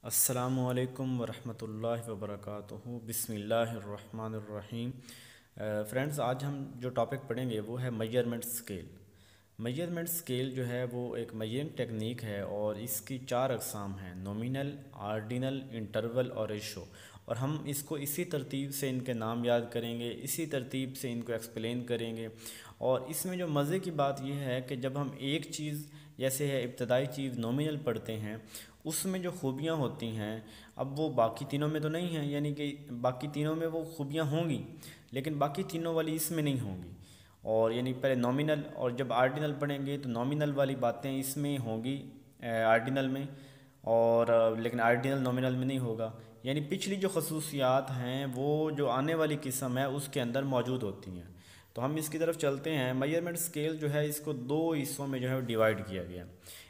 अस्सलामुअलैकुम वरहमतुल्लाहि वबरकातुहू बिस्मिल्लाहिर्रहमानिर्रहीम। फ्रेंड्स, आज हम जो टॉपिक पढ़ेंगे वो है मेजरमेंट स्केल। मेजरमेंट स्केल जो है वो एक मेजरिंग टेक्निक है और इसकी चार अकसाम हैं: नॉमिनल, आर्डिनल, इंटरवल और रेशो। और हम इसको इसी तरतीब से इनके नाम याद करेंगे, इसी तरतीब से इनको एक्सप्लेन करेंगे। और इसमें जो मज़े की बात यह है कि जब हम एक चीज़ जैसे है इब्तदाई चीज़ नॉमिनल पढ़ते हैं, उसमें जो खूबियाँ होती हैं अब वो बाकी तीनों में तो नहीं हैं, यानी कि बाकी तीनों में वो खूबियाँ होंगी लेकिन बाकी तीनों वाली इसमें नहीं होंगी। और यानी पहले नॉमिनल और जब आर्डिनल पढ़ेंगे तो नॉमिनल वाली बातें इसमें होंगी आर्डिनल में, और लेकिन आर्डिनल नॉमिनल में नहीं होगा। यानी पिछली जो खसूसियात हैं वो जो आने वाली किस्म है उसके अंदर मौजूद होती हैं। तो हम इसकी तरफ चलते हैं। मेजरमेंट स्केल जो है इसको दो हिस्सों में जो है डिवाइड किया गया।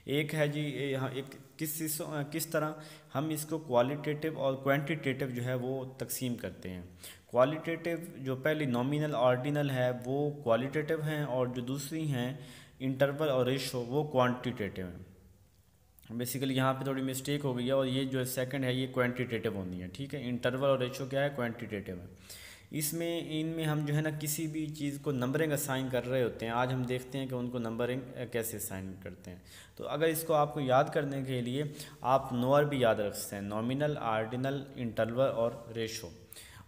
एक है जी यहाँ एक किस तरह हम इसको क्वालिटेटिव और क्वांटिटेटिव जो है वो तकसीम करते हैं। क्वालिटेटिव जो पहली नॉमिनल ऑर्डिनल है वो क्वालिटेटिव हैं, और जो दूसरी हैं इंटरवल और रेशो वो क्वांटिटेटिव हैं। बेसिकली यहाँ पे थोड़ी मिस्टेक हो गई है और ये जो सेकंड है ये क्वांटिटेटिव होनी है, ठीक है। इंटरवल और रेशो क्या है, क्वांटिटेटिव है। इसमें इनमें हम जो है ना किसी भी चीज़ को नंबरिंग असाइन कर रहे होते हैं। आज हम देखते हैं कि उनको नंबरिंग कैसे असाइन करते हैं। तो अगर इसको आपको याद करने के लिए आप नोअर भी याद रख सकते हैं: नॉमिनल, आर्डिनल, इंटरवल और रेशो।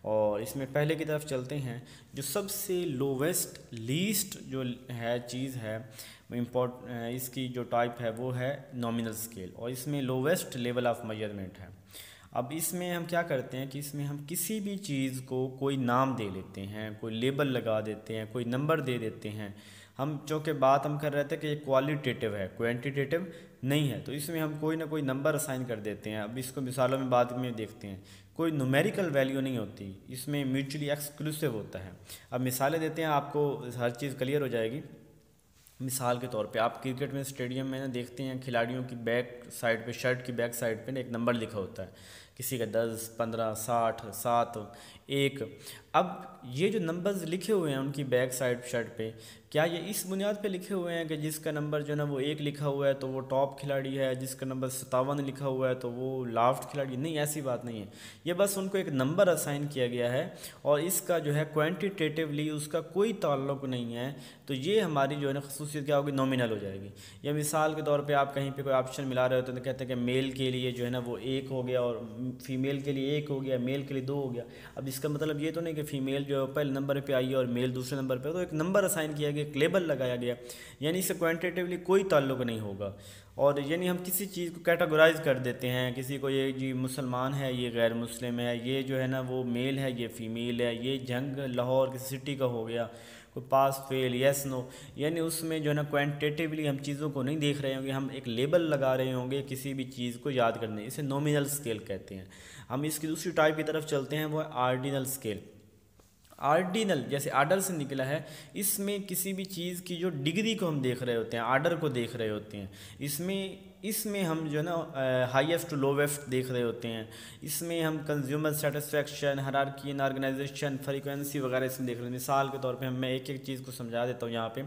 और इसमें पहले की तरफ चलते हैं। जो सबसे लोवेस्ट लीस्ट जो है चीज़ है इसकी जो टाइप है वो है नॉमिनल स्केल, और इसमें लोवेस्ट लेवल ऑफ मेजरमेंट है। अब इसमें हम क्या करते हैं कि इसमें हम किसी भी चीज़ को कोई नाम दे लेते हैं, कोई लेबल लगा देते हैं, कोई नंबर दे देते हैं। हम चूँकि बात हम कर रहे थे कि ये क्वालिटेटिव है, क्वांटिटेटिव नहीं है, तो इसमें हम कोई ना कोई नंबर असाइन कर देते हैं। अब इसको मिसालों में बाद में देखते हैं। कोई न्यूमेरिकल वैल्यू नहीं होती, इसमें म्यूचुअली एक्सक्लूसिव होता है। अब मिसालें देते हैं, आपको हर चीज़ क्लियर हो जाएगी। मिसाल के तौर पे आप क्रिकेट में स्टेडियम में ना देखते हैं खिलाड़ियों की बैक साइड पे, शर्ट की बैक साइड पे ना एक नंबर लिखा होता है, किसी का 10, 15, 60, 7, 1। अब ये जो नंबर्स लिखे हुए हैं उनकी बैक साइड शर्ट पे, क्या ये इस बुनियाद पे लिखे हुए हैं कि जिसका नंबर जो है ना वो 1 लिखा हुआ है तो वो टॉप खिलाड़ी है, जिसका नंबर 57 लिखा हुआ है तो वो लास्ट खिलाड़ी? नहीं, ऐसी बात नहीं है। ये बस उनको एक नंबर असाइन किया गया है और इसका जो है क्वांटिटेटिवली उसका कोई ताल्लुक नहीं है। तो ये हमारी जो है ना खसूसियत क्या होगी, नॉमिनल हो जाएगी। या मिसाल के तौर पे आप कहीं पे कोई ऑप्शन मिला रहे हो तो कहते हैं कि मेल के लिए जो है ना वो 1 हो गया और फीमेल के लिए 1 हो गया, मेल के लिए 2 हो गया। अब इसका मतलब ये तो नहीं कि फ़ीमेल जो है पहले नंबर पे आई है और मेल दूसरे नंबर पे, तो एक नंबर असाइन किया गया, एक लेबल लगाया गया, यानी इससे क्वांटिटेटिवली कोई ताल्लुक नहीं होगा। और यानी हम किसी चीज़ को कैटेगराइज कर देते हैं, किसी को ये जी मुसलमान है, ये गैर मुस्लिम है, ये जो है ना वो मेल है, ये फ़ीमेल है, ये जंग लाहौर किसी सिटी का हो गया, कोई पास फेल येस नो। यानी उसमें जो है ना क्वांटिटेटिवली हम चीज़ों को नहीं देख रहे होंगे, हम एक लेबल लगा रहे होंगे किसी भी चीज़ को याद करने, इसे नॉमिनल स्केल कहते हैं। हम इसकी दूसरी टाइप की तरफ चलते हैं, वो है आर्डिनल स्केल। आर्डिनल जैसे आर्डर से निकला है, इसमें किसी भी चीज़ की जो डिग्री को हम देख रहे होते हैं, आर्डर को देख रहे होते हैं। इसमें हम जो है ना हाईएस्ट टू लोवेस्ट देख रहे होते हैं। इसमें हम consumer satisfaction, hierarchy in organisation, frequency वगैरह इसमें देख रहे हैं। मिसाल के तौर पे मैं एक एक चीज़ को समझा देता हूँ यहाँ पे।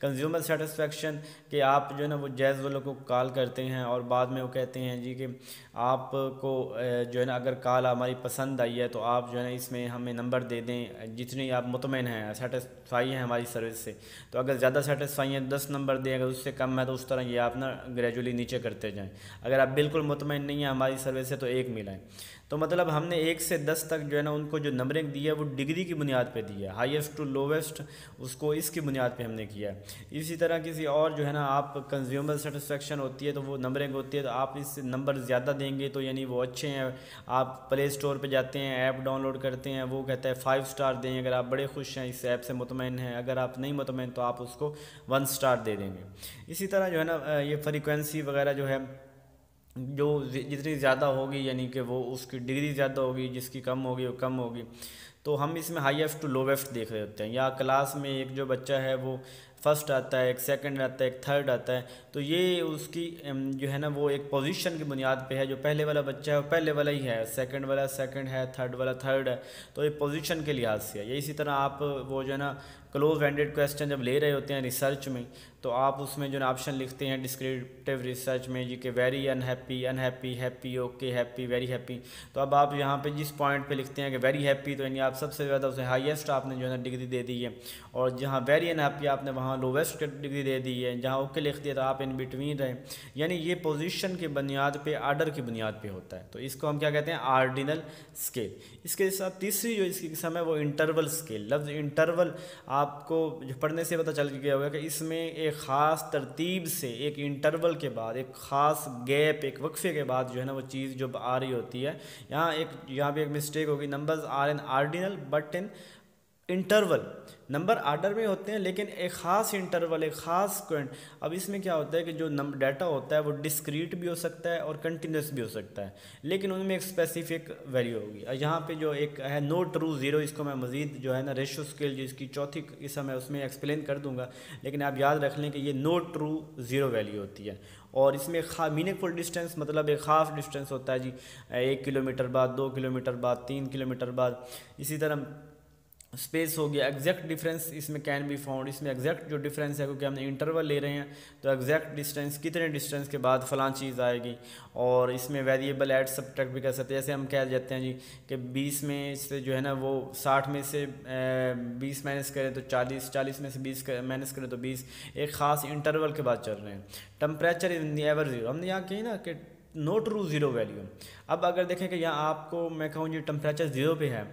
कंज्यूमर सेटिस्फेक्शन कि आप जो है ना वो जैज़ वालों को कॉल करते हैं और बाद में वो कहते हैं जी कि आपको जो है ना अगर कॉल हमारी पसंद आई है तो आप जो है ना इसमें हमें नंबर दे दें जितनी आप मुतमईन हैं, सेटिस्फाई हैं हमारी सर्विस से। तो अगर ज़्यादा सेटिस्फाई हैं 10 नंबर दें, अगर उससे कम है तो उस तरह ये आप ना ग्रेजुअली नीचे करते जाएं। अगर आप बिल्कुल मुतमईन नहीं हैं हमारी सर्विस से तो 1 मिलाएं। तो मतलब हमने 1 से 10 तक जो है ना उनको जो नंबरिंग दी है वो डिग्री की बुनियाद पे दी है, हाईएस्ट टू लोवेस्ट उसको इसकी बुनियाद पे हमने किया है। इसी तरह किसी और जो है ना आप कंज्यूमर सेटिस्फेक्शन होती है तो वो नंबरिंग होती है, तो आप इस नंबर ज़्यादा देंगे तो यानी वो अच्छे हैं। आप प्ले स्टोर पे जाते हैं, ऐप डाउनलोड करते हैं, वो कहता है 5 स्टार दें अगर आप बड़े खुश हैं, इस ऐप से मुतमईन हैं। अगर आप नहीं मुतमईन तो आप उसको 1 स्टार दे देंगे। इसी तरह जो है ना ये फ्रीक्वेंसी वगैरह जो है, जो जितनी ज़्यादा होगी यानी कि वो उसकी डिग्री ज़्यादा होगी, जिसकी कम होगी वो कम होगी। तो हम इसमें हाईएस्ट टू लोवेस्ट देख रहे होते हैं। या क्लास में एक जो बच्चा है वो फर्स्ट आता है, एक सेकंड आता है, एक थर्ड आता है। तो ये उसकी जो है ना वो एक पोजीशन की बुनियाद पे है। जो पहले वाला बच्चा है वो पहले वाला ही है, सेकंड वाला सेकंड है, थर्ड वाला थर्ड है। तो ये पोजीशन के लिहाज से है। ये इसी तरह आप वो जो है ना क्लोज एंडेड क्वेश्चन जब ले रहे होते हैं रिसर्च में, तो आप उसमें जो है ऑप्शन लिखते हैं डिस्क्रिप्टिव रिसर्च में जी कि very unhappy, unhappy, happy, okay, happy, very happy. तो अब आप यहाँ पे जिस पॉइंट पे लिखते हैं कि वेरी हैप्पी, तो यानी आप सबसे ज़्यादा उसे हाईएस्ट आपने जो है ना डिग्री दे दी है, और जहाँ वेरी अनहैप्पी आपने वहाँ लोवेस्ट डिग्री दे दी है। जहाँ ओके लिख दिया तो आप इन बिटवीन रहे। यानी ये पोजीशन की बुनियाद पे, आर्डर की बुनियाद पे होता है। तो इसको हम क्या कहते हैं, आर्डिनल स्केल। इसके साथ तीसरी जो इसकी किस्म है वो इंटरवल स्केल। लफ्ज़ इंटरवल आपको जो पढ़ने से पता चल गया होगा कि इसमें एक ख़ास तरतीब से एक इंटरवल के बाद, एक ख़ास गैप, एक वक्फे के बाद जो है ना वो चीज़ जो आ रही होती है। यहाँ पे एक मिस्टेक होगी, numbers are in ordinal but in interval. Number order में होते हैं लेकिन एक ख़ास इंटरवल, एक ख़ास क्वेंट। अब इसमें क्या होता है कि जो नंबर डाटा होता है वो डिस्क्रीट भी हो सकता है और कंटिन्यूस भी हो सकता है, लेकिन उनमें एक स्पेसिफिक वैल्यू होगी। और यहाँ पे जो एक है नो ट्रू ज़ीरो, इसको मैं मज़ीद जो है ना रेशो स्केल जो इसकी चौथी किस्म है उसमें एक्सप्लेन कर दूँगा, लेकिन आप याद रख लें कि ये नो ट्रू ज़ीरो वैल्यू होती है। और इसमें मीनिंगफुल डिस्टेंस मतलब एक ख़ास डिस्टेंस होता है जी, 1 किलोमीटर बाद, 2 किलोमीटर बाद, 3 किलोमीटर बाद। इसी तरह स्पेस हो गया, एग्जैक्ट डिफरेंस इसमें कैन बी फाउंड। इसमें एग्जैक्ट जो डिफरेंस है क्योंकि हमने इंटरवल ले रहे हैं, तो एग्जैक्ट डिस्टेंस कितने डिस्टेंस के बाद फ़लाँ चीज़ आएगी। और इसमें वेरिएबल ऐड सब्ट्रैक्ट भी कर सकते हैं। जैसे हम कह देते हैं जी कि 20 में से जो है ना वो 60 में से 20 माइनस करें तो 40, 40 में से 20 माइनस करें तो 20, एक ख़ास इंटरवल के बाद चल रहे हैं। टेम्परेचर इन एवर ज़ीरो, हमने यहाँ कही ना कि नो ट्रू ज़ीरो वैल्यू। अब अगर देखें कि यहाँ आपको मैं कहूँ जी टेम्परेचर ज़ीरो पे है,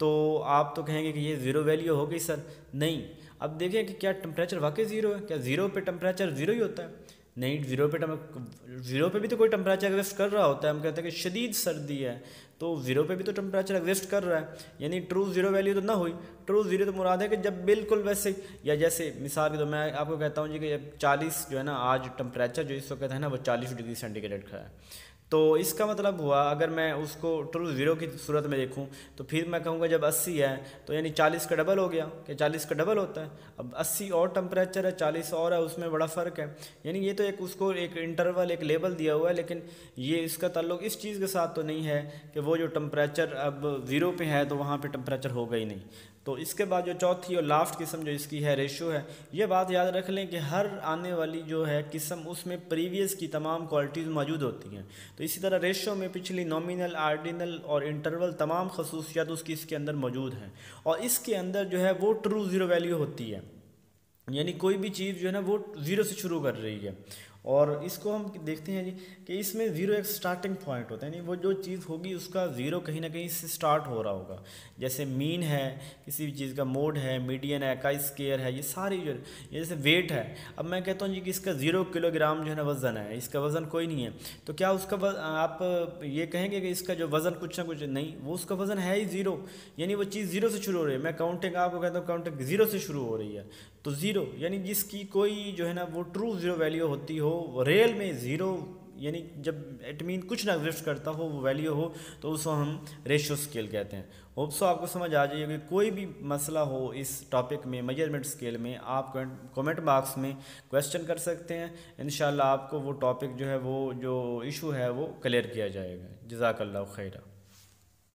तो आप तो कहेंगे कि ये ज़ीरो वैल्यू हो गई सर। नहीं, अब देखें कि क्या टेम्परेचर वाकई ज़ीरो है, क्या ज़ीरो पे टेम्परेचर ज़ीरो ही होता है? नहीं, ज़ीरो पे भी तो कोई टेम्परेचर एग्जिस्ट कर रहा होता है। हम कहते हैं कि शदीद सर्दी है, तो ज़ीरो पे भी तो टेम्परेचर एग्जिस्ट कर रहा है, यानी ट्रू ज़ीरो वैल्यू तो ना हुई। ट्रू ज़ीरो तो मुराद है कि जब बिल्कुल वैसे, या जैसे मिसाल के तो मैं आपको कहता हूँ जी कि 40 जो है ना आज टेम्परेचर जो इस वक्त है ना वो 40 डिग्री सेंटीग्रेड का है। तो इसका मतलब हुआ अगर मैं उसको ट्रू ज़ीरो की सूरत में देखूं तो फिर मैं कहूँगा जब 80 है तो यानी 40 का डबल हो गया, कि 40 का डबल होता है। अब 80 और टेम्परेचर है, 40 और है, उसमें बड़ा फ़र्क है। यानी ये तो एक उसको एक इंटरवल, एक लेबल दिया हुआ है, लेकिन ये इसका ताल्लुक इस चीज़ के साथ तो नहीं है कि वो जो टेम्परेचर अब ज़ीरो पे है तो वहाँ पे टेम्परेचर होगा ही नहीं। तो इसके बाद जो चौथी और लास्ट किस्म जो इसकी है रेशो है। ये बात याद रख लें कि हर आने वाली जो है किस्म उसमें प्रीवियस की तमाम क्वालिटीज़ मौजूद होती हैं। तो इसी तरह रेशो में पिछली नॉमिनल, आर्डिनल और इंटरवल तमाम खसूसियात उसकी इसके अंदर मौजूद हैं। और इसके अंदर जो है वो ट्रू ज़ीरो वैल्यू होती है, यानी कोई भी चीज़ जो है ना वो ज़ीरो से शुरू कर रही है। और इसको हम देखते हैं जी कि इसमें ज़ीरो एक स्टार्टिंग पॉइंट होता है, यानी वो जो चीज़ होगी उसका ज़ीरो कहीं ना कहीं से स्टार्ट हो रहा होगा। जैसे मीन है किसी भी चीज़ का, मोड है, मीडियन है, काई स्केयर है, ये सारी जो जैसे वेट है। अब मैं कहता हूँ जी कि इसका 0 किलोग्राम जो है ना वज़न है, इसका वज़न कोई नहीं है, तो क्या उसका आप ये कहेंगे कि इसका जो वज़न कुछ ना कुछ नहीं, वो उसका वज़न है ही ज़ीरो, यानी वो चीज़ ज़ीरो से शुरू हो रही है। मैं काउंटिंग आपको कहता हूँ काउंटिंग 0 से शुरू हो रही है, तो ज़ीरो यानी जिसकी कोई जो है ना वो ट्रू ज़ीरो वैल्यू होती हो, रियल में ज़ीरो यानी जब इट मीन कुछ ना एग्जिस्ट करता हो वो वैल्यू हो, तो उसको हम रेशो स्केल कहते हैं। होप सो आपको समझ आ जाइए कि कोई भी मसला हो इस टॉपिक में, मेजरमेंट स्केल में, आप कमेंट बॉक्स में क्वेश्चन कर सकते हैं। इंशाल्लाह आपको वो टॉपिक जो है वो जो इशू है वो क्लियर किया जाएगा। जज़ाकल्लाहु खैरा।